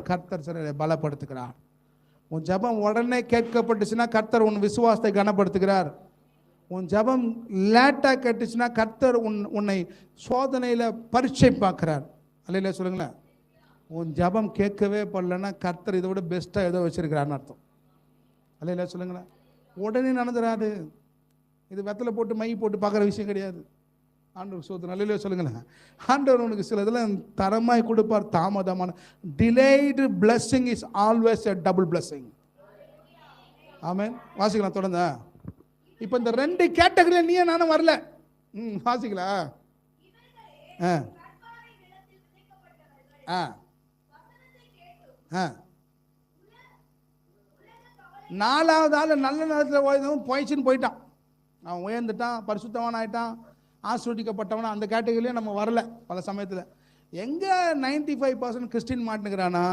கர்த்தர் சிலரை பலப்படுத்துகிறார். உன் ஜெபம் உடனே கேட்கப்பட்டுச்சுன்னா கர்த்தர் உன் விசுவாசத்தை கனப்படுத்துகிறார். உன் ஜெபம் லேட்டாக கேட்டுச்சுன்னா கர்த்தர் உன்னை சோதனையில் பரீட்சை பார்க்கிறார். அல்லையா சொல்லுங்களேன். உன் ஜெபம் கேட்கவே படலன்னா கர்த்தர் இதை விட பெஸ்ட்டாக ஏதோ வச்சிருக்கிறான்னு அர்த்தம். அல்லையா சொல்லுங்களேன். உடனே நடந்துடாது. இது வெத்தலை போட்டு மை போட்டு பார்க்குற விஷயம் கிடையாது. ஆண்டவர் சோதனை. அல்லையா சொல்லுங்களேன். ஆண்டவர் உனக்கு சில இதெல்லாம் தரமாய் கொடுப்பார். தாமதமான delayed blessing is always a double blessing. Amen. வாசிக்கலாம் தொடர்ந்து. இப்போ இந்த 2 கேட்டகரியில் நீயே நானும் வரல. வாசிக்கலாம். நாலாவது ஆள் நல்ல நேரத்தில் போயிடுச்சுன்னு போயிட்டான். அவன் உயர்ந்துட்டான், பரிசுத்தவன் ஆயிட்டான், ஆஸ்வதிக்கப்பட்டவனா. அந்த கேட்டகரியிலே நம்ம வரல. பல சமயத்தில் எங்கே 95% கிறிஸ்டின் மாட்டுக்கிறானா?